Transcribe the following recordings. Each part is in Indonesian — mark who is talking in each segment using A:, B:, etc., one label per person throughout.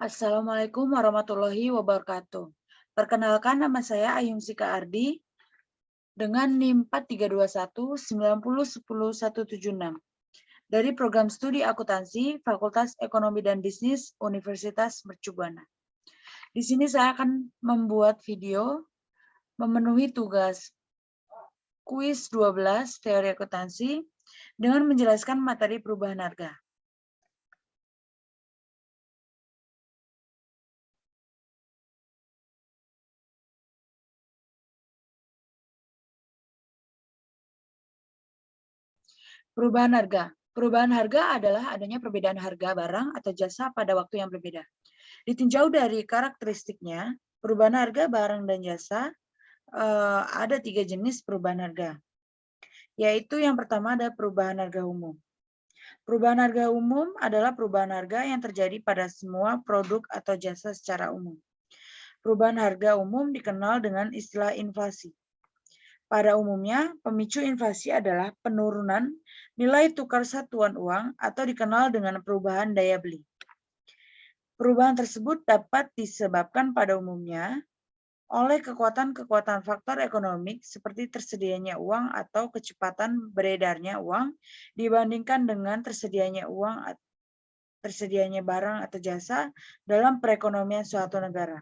A: Assalamualaikum warahmatullahi wabarakatuh. Perkenalkan, nama saya Ayung Sika Ardi dengan NIM 432190100176 dari Program Studi Akuntansi Fakultas Ekonomi dan Bisnis Universitas Mercu Buana. Di sini saya akan membuat video memenuhi tugas kuis 12 teori akuntansi dengan menjelaskan materi perubahan harga. Perubahan harga. Perubahan harga adalah adanya perbedaan harga barang atau jasa pada waktu yang berbeda. Ditinjau dari karakteristiknya, perubahan harga barang dan jasa ada 3 jenis perubahan harga, yaitu yang pertama ada perubahan harga umum. Perubahan harga umum adalah perubahan harga yang terjadi pada semua produk atau jasa secara umum. Perubahan harga umum dikenal dengan istilah inflasi. Pada umumnya, pemicu inflasi adalah penurunan nilai tukar satuan uang atau dikenal dengan perubahan daya beli. Perubahan tersebut dapat disebabkan pada umumnya oleh kekuatan-kekuatan faktor ekonomi seperti tersedianya uang atau kecepatan beredarnya uang dibandingkan dengan tersedianya barang atau jasa dalam perekonomian suatu negara.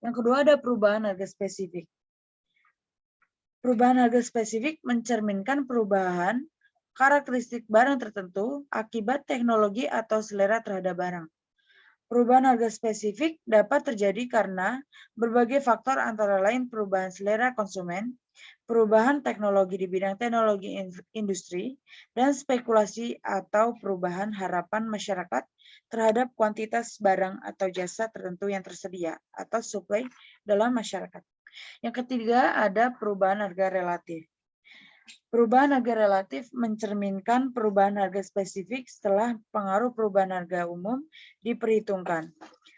A: Yang kedua ada perubahan harga spesifik. Perubahan harga spesifik mencerminkan perubahan karakteristik barang tertentu akibat teknologi atau selera terhadap barang. Perubahan harga spesifik dapat terjadi karena berbagai faktor antara lain perubahan selera konsumen, perubahan teknologi di bidang teknologi industri, dan spekulasi atau perubahan harapan masyarakat terhadap kuantitas barang atau jasa tertentu yang tersedia atau supply dalam masyarakat. Yang ketiga ada perubahan harga relatif. Perubahan harga relatif mencerminkan perubahan harga spesifik setelah pengaruh perubahan harga umum diperhitungkan.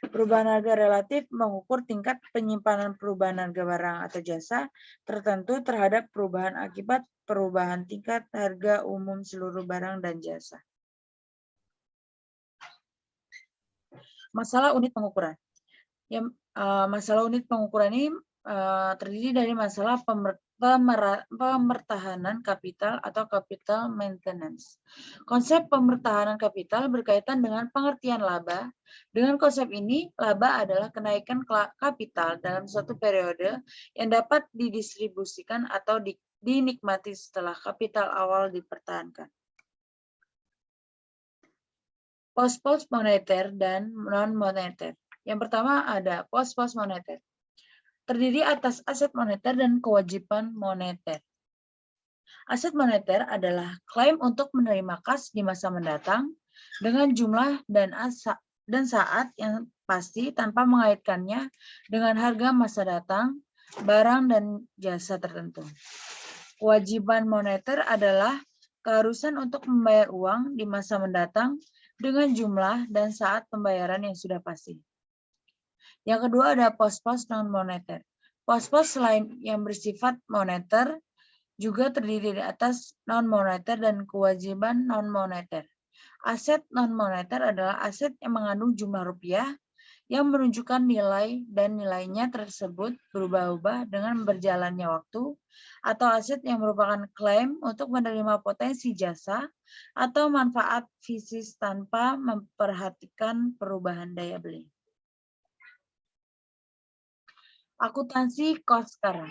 A: Perubahan harga relatif mengukur tingkat penyimpanan perubahan harga barang atau jasa tertentu terhadap perubahan akibat perubahan tingkat harga umum seluruh barang dan jasa. Masalah unit pengukuran. Masalah unit pengukuran ini terdiri dari masalah pemertahanan kapital atau capital maintenance. Konsep pemertahanan kapital berkaitan dengan pengertian laba. Dengan konsep ini, laba adalah kenaikan kapital dalam suatu periode yang dapat didistribusikan atau dinikmati setelah kapital awal dipertahankan. Pos-pos moneter dan non-moneter. Yang pertama ada pos-pos moneter. Terdiri atas aset moneter dan kewajiban moneter. Aset moneter adalah klaim untuk menerima kas di masa mendatang dengan jumlah dan saat yang pasti tanpa mengaitkannya dengan harga masa datang, barang dan jasa tertentu. Kewajiban moneter adalah keharusan untuk membayar uang di masa mendatang dengan jumlah dan saat pembayaran yang sudah pasti. Yang kedua ada pos-pos non-moneter. Pos-pos selain yang bersifat moneter juga terdiri di atas non-moneter dan kewajiban non-moneter. Aset non-moneter adalah aset yang mengandung jumlah rupiah yang menunjukkan nilai dan nilainya tersebut berubah-ubah dengan berjalannya waktu, atau aset yang merupakan klaim untuk menerima potensi jasa atau manfaat fisik tanpa memperhatikan perubahan daya beli. Akuntansi kos sekarang.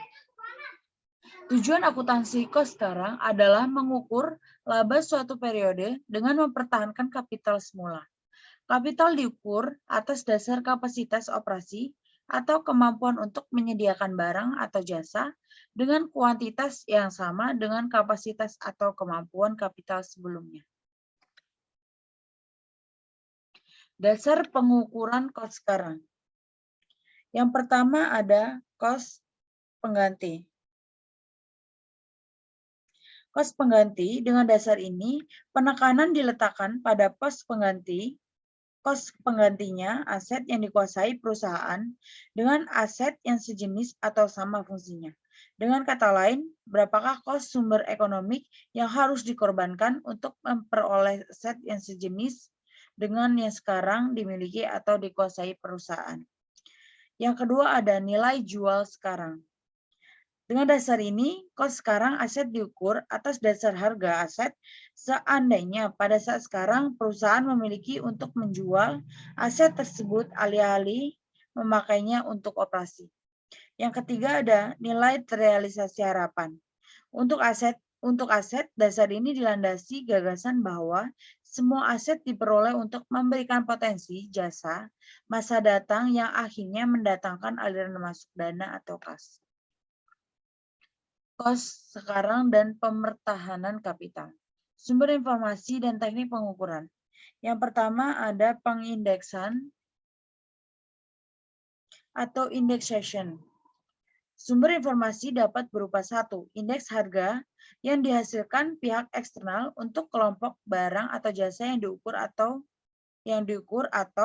A: Tujuan akuntansi kos sekarang adalah mengukur laba suatu periode dengan mempertahankan kapital semula. Kapital diukur atas dasar kapasitas operasi atau kemampuan untuk menyediakan barang atau jasa dengan kuantitas yang sama dengan kapasitas atau kemampuan kapital sebelumnya. Dasar pengukuran kos sekarang. Yang pertama ada kos pengganti. Kos pengganti, dengan dasar ini, penekanan diletakkan pada pos pengganti. Kos penggantinya aset yang dikuasai perusahaan dengan aset yang sejenis atau sama fungsinya. Dengan kata lain, berapakah kos sumber ekonomi yang harus dikorbankan untuk memperoleh aset yang sejenis dengan yang sekarang dimiliki atau dikuasai perusahaan. Yang kedua ada nilai jual sekarang. Dengan dasar ini, kos sekarang aset diukur atas dasar harga aset seandainya pada saat sekarang perusahaan memiliki untuk menjual aset tersebut alih-alih memakainya untuk operasi. Yang ketiga ada nilai terrealisasi harapan. Untuk aset, dasar ini dilandasi gagasan bahwa semua aset diperoleh untuk memberikan potensi jasa masa datang yang akhirnya mendatangkan aliran masuk dana atau kas. Kos sekarang dan pemertahanan kapital. Sumber informasi dan teknik pengukuran. Yang pertama ada pengindeksan atau indexation. Sumber informasi dapat berupa satu, indeks harga yang dihasilkan pihak eksternal untuk kelompok barang atau jasa yang diukur atau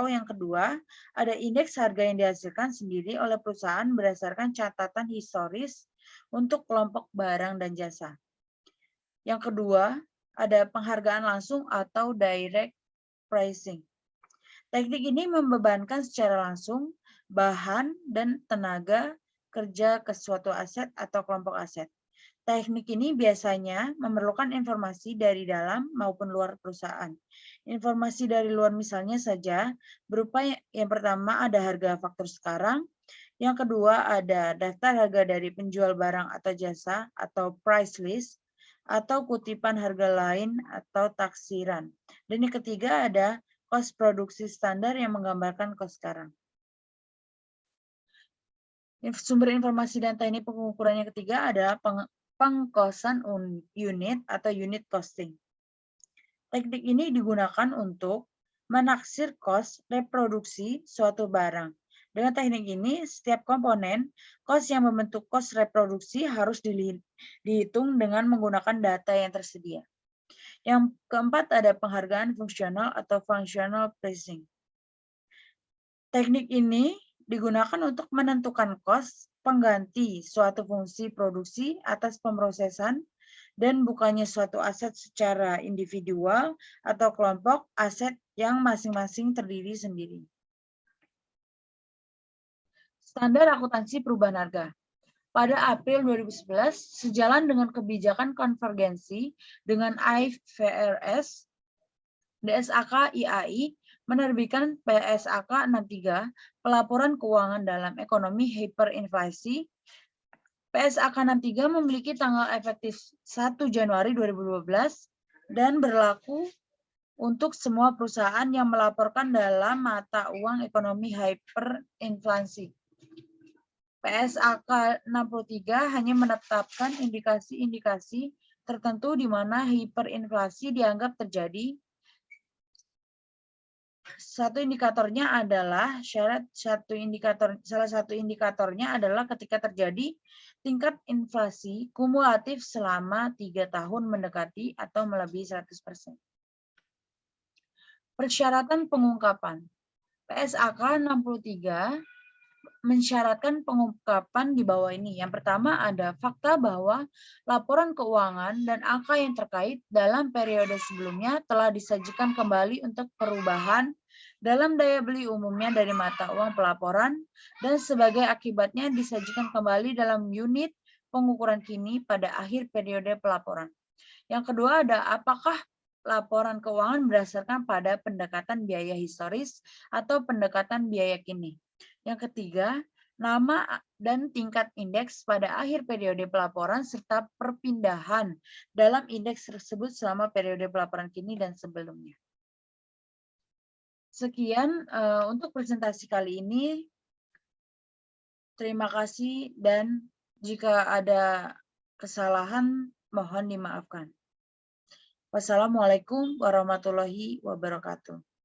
A: yang kedua, ada indeks harga yang dihasilkan sendiri oleh perusahaan berdasarkan catatan historis untuk kelompok barang dan jasa. Yang kedua, ada penghargaan langsung atau direct pricing. Teknik ini membebankan secara langsung bahan dan tenaga kerja ke suatu aset atau kelompok aset. Teknik ini biasanya memerlukan informasi dari dalam maupun luar perusahaan. Informasi dari luar misalnya saja berupa yang pertama ada harga faktur sekarang, yang kedua ada daftar harga dari penjual barang atau jasa atau price list, atau kutipan harga lain atau taksiran. Dan yang ketiga ada kos produksi standar yang menggambarkan kos sekarang. Sumber informasi dan teknik pengukuran yang ketiga adalah pengkosan unit atau unit costing. Teknik ini digunakan untuk menaksir kos reproduksi suatu barang. Dengan teknik ini, setiap komponen kos yang membentuk kos reproduksi harus dihitung dengan menggunakan data yang tersedia. Yang keempat ada penghargaan fungsional atau functional pricing. Teknik ini digunakan untuk menentukan kos pengganti suatu fungsi produksi atas pemrosesan dan bukannya suatu aset secara individual atau kelompok aset yang masing-masing terdiri sendiri. Standar akuntansi perubahan harga. Pada April 2011, sejalan dengan kebijakan konvergensi dengan IFRS, DSAK IAI menerbitkan PSAK 63, pelaporan keuangan dalam ekonomi hiperinflasi. PSAK 63 memiliki tanggal efektif 1 Januari 2012 dan berlaku untuk semua perusahaan yang melaporkan dalam mata uang ekonomi hiperinflasi. PSAK 63 hanya menetapkan indikasi-indikasi tertentu di mana hiperinflasi dianggap terjadi. Salah satu indikatornya adalah ketika terjadi tingkat inflasi kumulatif selama 3 tahun mendekati atau melebihi 100%. Persyaratan pengungkapan. PSAK 63 mensyaratkan pengungkapan di bawah ini. Yang pertama ada fakta bahwa laporan keuangan dan angka yang terkait dalam periode sebelumnya telah disajikan kembali untuk perubahan dalam daya beli umumnya dari mata uang pelaporan dan sebagai akibatnya disajikan kembali dalam unit pengukuran kini pada akhir periode pelaporan. Yang kedua ada apakah laporan keuangan berdasarkan pada pendekatan biaya historis atau pendekatan biaya kini. Yang ketiga, nama dan tingkat indeks pada akhir periode pelaporan serta perpindahan dalam indeks tersebut selama periode pelaporan kini dan sebelumnya. Sekian untuk presentasi kali ini. Terima kasih dan jika ada kesalahan mohon dimaafkan. Wassalamualaikum warahmatullahi wabarakatuh.